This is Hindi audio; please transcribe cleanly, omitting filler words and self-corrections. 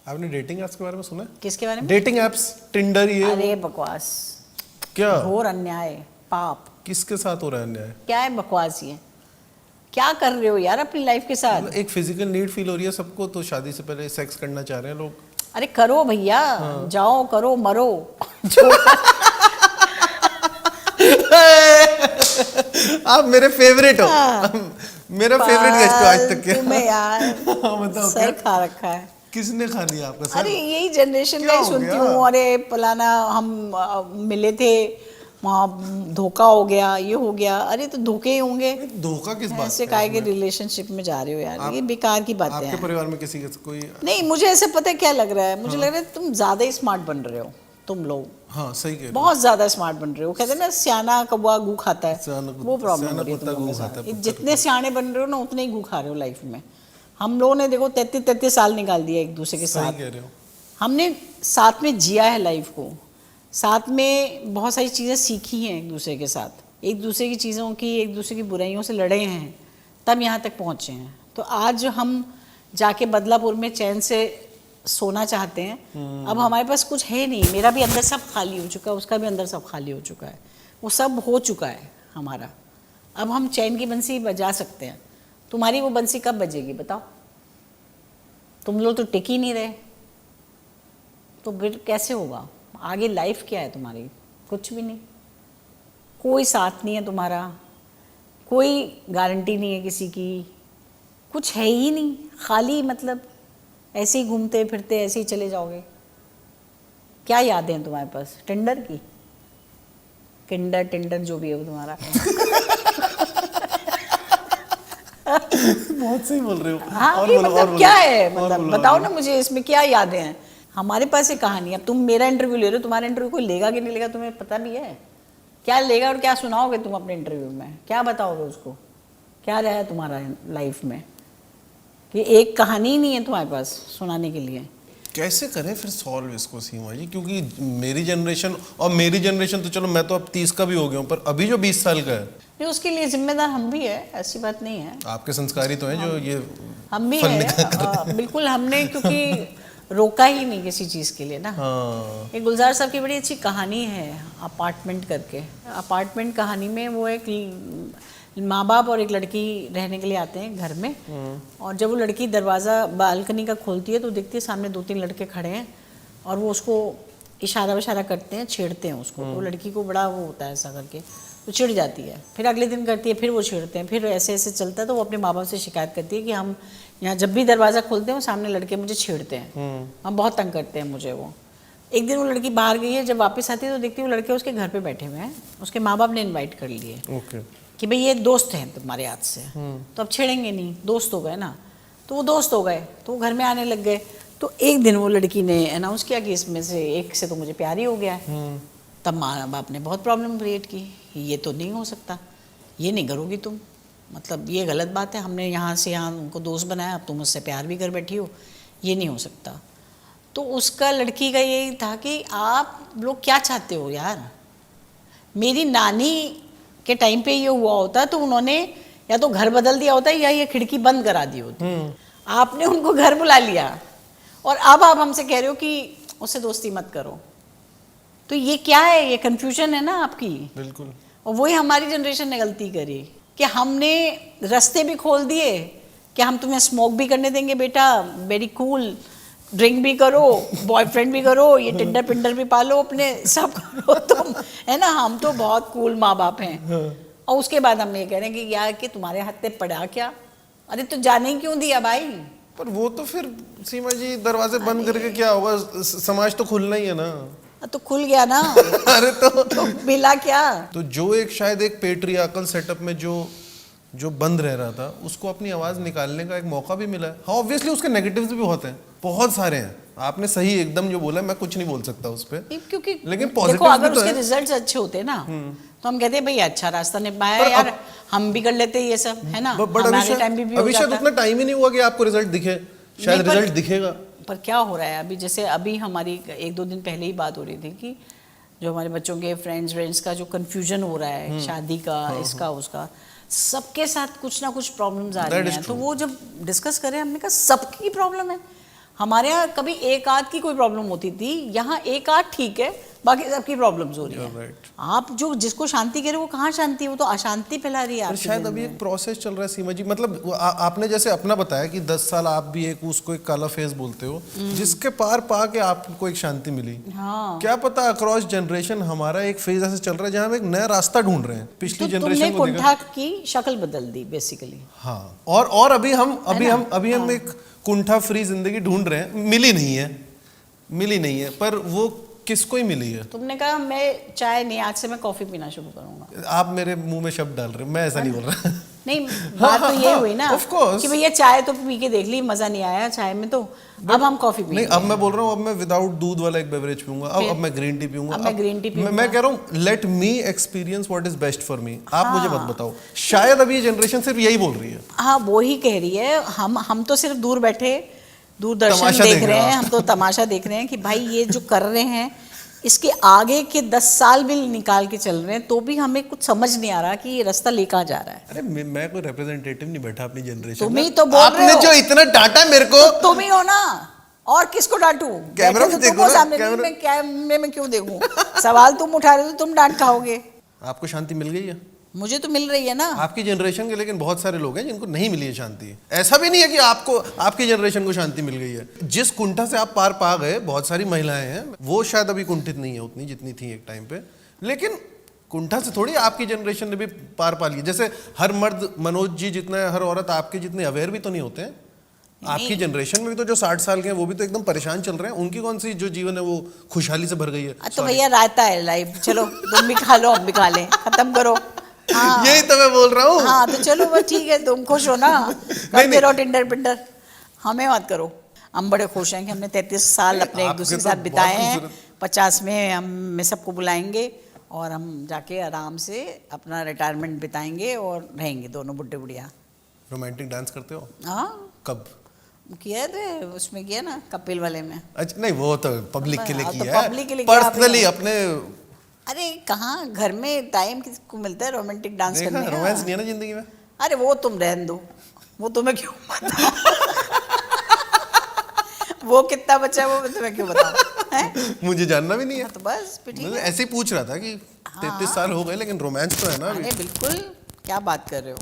आपने डेटिंग एप्स के बारे में सुना है? किसके बारे में? डेटिंग एप्स, टिंडर, ये अरे बकवास, क्या घोर अन्याय, पाप। किसके साथ हो रहा है अन्याय? क्या है बकवास ये? क्या कर रहे हो यार अपनी लाइफ के साथ? मतलब एक फिजिकल नीड फील हो रही है सबको, तो शादी से पहले सेक्स करना चाह रहे हैं लोग। अरे करो भैया, जाओ करो मरो। आप मेरे फेवरेट हो। मेरा फेवरेट गेस्ट हो आज तक के। तुम्हें यार बताओ सर क्या? खा रखा है। किसने खा लिया आपका सर? अरे यही जनरेशन क्या का ही हो सुनती गया? हूँ। अरे फलाना हम मिले थे वहाँ, धोखा हो गया, ये हो गया। अरे तो धोखे ही होंगे। धोखा किस बात ऐसे का काहे है के इसमें? रिलेशनशिप में जा रहे हो यार? ये बेकार की बातें आपके हैं। परिवार में किसी के कोई? नहीं, मुझे ऐसे पता है क्या लग रहा है, मुझे लग रहा है तुम ज्यादा ही स्मार्ट बन रहे हो। तुम लोग हाँ सही कह रहे हो। बहुत ज्यादा स्मार्ट बन रहे हो। कहते हैं ना सियाना कौवा गू खाता है, वो प्रॉब्लम सियाना हो रही है तुम कुत्ता लोगों गू के खाता है, साथ। पुत्तर जितने सियाने बन रहे हो ना उतने ही गू खा रहे हो लाइफ में। हम लोगों ने देखो 33 साल निकाल दिया एक दूसरे के सही साथ। कह रहे हो। हमने साथ में जिया है लाइफ को, साथ में बहुत सारी चीज़ें सीखी हैं एक दूसरे के साथ, एक दूसरे की चीज़ों की, एक दूसरे की बुराइयों से लड़े हैं, तब यहाँ तक पहुँचे हैं। तो आज हम जाके बदलापुर में चैन से सोना चाहते हैं। अब हमारे पास कुछ है नहीं। मेरा भी अंदर सब खाली हो चुका है, उसका भी अंदर सब खाली हो चुका है, वो सब हो चुका है हमारा। अब हम चैन की बंसी बजा सकते हैं। तुम्हारी वो बंसी कब बजेगी बताओ? तुम लोग तो टिक ही नहीं रहे, तो फिर कैसे होगा आगे? लाइफ क्या है तुम्हारी? कुछ भी नहीं। कोई साथ नहीं है तुम्हारा, कोई गारंटी नहीं है किसी की, कुछ है ही नहीं। खाली, मतलब ऐसे ही घूमते फिरते ऐसे ही चले जाओगे। क्या यादें हैं तुम्हारे पास? टिंडर की? किंडर टिंडर जो भी है वो तुम्हारा। बहुत सही बोल रहे हो। हाँ, और ये बोलो, मतलब और क्या बोलो, है? और मतलब बोलो, बताओ और ना बोलो। मुझे, इसमें क्या यादें हैं? हमारे पास ये कहानी। अब तुम मेरा इंटरव्यू ले रहे हो, तुम्हारा इंटरव्यू कोई लेगा कि नहीं लेगा तुम्हें पता भी है? क्या लेगा और क्या सुनाओगे तुम अपने इंटरव्यू में? क्या बताओगे उसको? क्या रहा है तुम्हारा लाइफ में कि एक कहानी ही नहीं है तुम्हारे पास सुनाने के लिए? कैसे करें फिर सॉल्व इसको सीमा जी? क्योंकि मेरी जनरेशन और मेरी जनरेशन तो चलो, मैं तो अब 30 का भी हो गया हूँ, पर अभी जो 20 साल का है, नहीं, उसके लिए जिम्मेदार हम भी है, ऐसी बात नहीं है। आपके संस्कारी तो हैं जो ये हम भी फल है निकाल कर। बिल्कुल। हमने क्योंकि रोका ही नहीं किसी चीज़ के लिए ना। हाँ एक गुलजार साहब की बड़ी अच्छी कहानी है, अपार्टमेंट करके। अपार्टमेंट कहानी में वो एक माँ बाप और एक लड़की रहने के लिए आते हैं घर में, और जब वो लड़की दरवाज़ा बालकनी का खोलती है तो दिखती है सामने 2-3 लड़के खड़े हैं, और वो उसको इशारा विशारा करते हैं, छेड़ते हैं उसको। तो लड़की को बड़ा वो होता है ऐसा करके, तो चिढ़ जाती है। फिर अगले दिन करती है, फिर वो छेड़ते हैं, फिर ऐसे ऐसे चलता है। तो वो अपने माँ बाप से शिकायत करती है कि हम यहाँ जब भी दरवाज़ा खोलते हैं वो सामने लड़के मुझे छेड़ते हैं, हम बहुत तंग करते हैं मुझे वो। एक दिन वो लड़की बाहर गई है, जब वापस आती है तो देखती है वो लड़के उसके घर पे बैठे हुए हैं, उसके माँ बाप ने इन्वाइट कर लिए ओके। कि भाई ये दोस्त हैं तुम्हारे हाथ से, तो अब छेड़ेंगे नहीं, दोस्त हो गए ना। तो वो दोस्त हो गए, तो वो घर में आने लग गए। तो एक दिन वो लड़की ने अनाउंस किया कि इसमें से एक से तो मुझे प्यार ही हो गया है। तब माँ बाप ने बहुत प्रॉब्लम क्रिएट की, ये तो नहीं हो सकता, ये नहीं करोगी तुम, मतलब ये गलत बात है। हमने यहाँ से यहाँ उनको दोस्त बनाया, अब तुम उससे प्यार भी कर बैठी हो, ये नहीं हो सकता। तो उसका, लड़की का यही था कि आप लोग क्या चाहते हो यार? मेरी नानी के टाइम पे ये हुआ होता तो उन्होंने या तो घर बदल दिया होता या ये खिड़की बंद करा दी होती। आपने उनको घर बुला लिया और अब आप हमसे कह रहे हो कि उससे दोस्ती मत करो। तो ये क्या है? ये कन्फ्यूजन है ना आपकी। बिल्कुल। और वही हमारी जनरेशन ने गलती करी कि हमने रास्ते भी खोल दिए कि हम तुम्हें स्मोक भी करने देंगे बेटा, वेरी कूल, ड्रिंक भी करो, बॉयफ्रेंड भी करो, ये टिंडर पिंडर भी पालो अपने, सब करो तुम, है ना। हम तो बहुत कूल माँ बाप हैं। और उसके बाद हम ये कह रहे हैं कि यार कि तुम्हारे हाथ पे पड़ा क्या? अरे तो जाने ही क्यों दिया भाई? पर वो तो फिर सीमा जी दरवाजे बंद करके क्या होगा? समाज तो खुलना ही है ना। तो खुल गया ना। अरे तो मिला क्या? तो जो एक शायद एक पेट्रियार्कल सेटअप में जो बंद रह रहा था, उसको अपनी आवाज निकालने का एक मौका भी मिला है। हाँ ऑब्वियसली उसके नेगेटिव्स भी बहुत हैं, बहुत सारे हैं। आपने सही एकदम जो बोला, मैं कुछ नहीं बोल सकता उस पर, क्योंकि लेकिन देखो पॉजिटिव्स अगर भी तो उसके हैं। रिजल्ट्स अच्छे होते ना तो हम कहते हैं भाई अच्छा रास्ता निभाया यार, हम भी कर लेते ये सब, है ना। बट हमारे टाइम भी हो अभी शायद जाता। उतना टाइम ही नहीं हुआ कि आपको रिजल्ट दिखे। शायद नहीं, पर- रिजल्ट दिखेगा। पर क्या हो रहा है अभी? जैसे अभी हमारी 1-2 दिन पहले ही बात हो रही थी कि जो हमारे बच्चों के फ्रेंड्स का जो कन्फ्यूजन हो रहा है शादी का, इसका उसका, सबके साथ कुछ ना कुछ प्रॉब्लम्स आ रही हैं। तो वो जब डिस्कस करें, हमने कहा सबकी प्रॉब्लम है। हमारे यहाँ कभी एक आध की कोई प्रॉब्लम होती थी, यहाँ एक आध ठीक है, बाकी सबकी प्रॉब्लम्स हो रही You're है। right. आप जो जिसको शांति कह रहे हो वो कहाँ शांति है, वो तो अशांति फैला रही है पर आपके शायद दिल अभी में। एक प्रोसेस चल रहा है सीमा जी, मतलब आपने जैसे अपना बताया कि 10 साल आप भी एक उसको एक काला फेस बोलते हो, जिसके पार पा के आपको एक शांति मिली। हाँ, क्या पता अक्रॉस जनरेशन हमारा एक फेज ऐसे चल रहा है जहाँ हम एक नया रास्ता ढूंढ रहे हैं पिछली तो तुमने जनरेशन को कुंठा की शक्ल बदल दी बेसिकली। हाँ, और अभी हम एक कुंठा फ्री जिंदगी ढूंढ रहे हैं, मिली नहीं है, पर वो किसको ही मिली है। तुमने कहा मैं चाय नहीं, आज से मैं कॉफी पीना शुरू करूंगा। आप मेरे मुंह में शब्द डाल रहे हो, मैं ऐसा नहीं बोल रहा। नहीं, बात तो ये हुई ना of course. कि भैया चाय तो पी के देख ली, मजा नहीं आया चाय में, तो अब हम कॉफी नहीं, पीएंगे। अब मैं बोल रहा हूँ, अब मैं विदाउट दूध वाला एक बेवरेज पीऊंगा, अब मैं ग्रीन टी पीऊंगा, अब मैं green tea पीऊंगा। मैं कह रहा हूँ let me experience what is best for me. आप मुझे मत बताओ, शायद अभी ये जनरेशन सिर्फ यही बोल रही है। हाँ, वो ही कह रही है। हम तो सिर्फ दूर बैठे दूरदर्शन तमाशा देख देख रहे रहे हो हैं, हम तो तमाशा देख रहे हैं कि भाई ये जो कर रहे हैं इसके आगे के 10 साल भी निकाल के चल रहे हैं, तो भी हमें कुछ समझ नहीं आ रहा कि ये रास्ता ले कहाँ जा रहा है। अरे मैं कोई रिप्रेजेंटेटिव नहीं बैठा अपनी जनरेशन तुम ही तो बोल रहे आपने हो। जो इतना डांटा मेरे को, तुम ही हो ना, और किसको डांटू? कैमरा बैठे में तो देखो तुम हो ना, सामने, कैमरा- मैं कैमरे में क्यों देखूं? सवाल तुम उठा रहे हो तो तुम डांट खाओगे। आपको शांति मिल गई है मुझे तो मिल रही है ना। आपकी जनरेशन के, लेकिन बहुत सारे लोग हैं जिनको नहीं मिली है शांति। ऐसा भी नहीं है कि आपको आपकी जनरेशन को शांति मिल गई है। जिस कुंठा से आप पार पा गए, बहुत सारी महिलाएं हैं, वो शायद अभी कुंठित नहीं है उतनी जितनी थी एक टाइम पे, लेकिन कुंठा से थोड़ी आपकी जनरेशन ने भी पार पा ली। जैसे हर मर्द मनोज जी जितना है, हर औरत आपके जितने अवेयर भी तो नहीं होते हैं। आपकी जनरेशन में भी तो जो 60 साल के हैं वो भी तो एकदम परेशान चल रहे हैं, उनकी कौन सी जो जीवन है वो खुशहाली से भर गई है। तो भैया रायता है लाइफ, चलो तुम भी खा लो, हम भी खा लें, खत्म करो। हाँ, यही तो मैं बोल रहा हूँ। हाँ, तो चलो बस ठीक है, तुम खुश हो ना, करते रहो टिंडर पिंडर, हमें मत करो। हम बड़े खुश हैं कि हमने 33 साल अपने एक आपके दूसरे के तो साथ बहुत बिताए हैं। खूबसूरत। 50 में हम सबको बुलाएंगे और हम जाके आराम से अपना रिटायरमेंट बिताएंगे और रहेंगे दोनों बुढ़े बुढ़िया। रोमांटिक डांस करते हो? हाँ, कब किया थे, उसमें किया ना कपिल वाले में। अच्छा, नहीं वो तो पब्लिक के लिए हाँ, तो किया है, public के लिए किया पर्सनली आपने। अपने अरे कहाँ, घर में टाइम किसको मिलता है रोमांटिक डांस देखा, करने का? रोमांस नहीं है ना जिंदगी में। अरे वो तुम रहने दो, वो तुम्हें क्यों पता? वो कितना बचा है वो मैं तुम्हें क्यों बताऊं? हैं? मुझे जानना भी नहीं है, तो बस फिर ठीक मैं है। ऐसे ही पूछ रहा था कि 33 साल हो गए लेकिन रोमांस तो है ना अभी। अरे बिल्कुल, क्या बात कर रहे हो?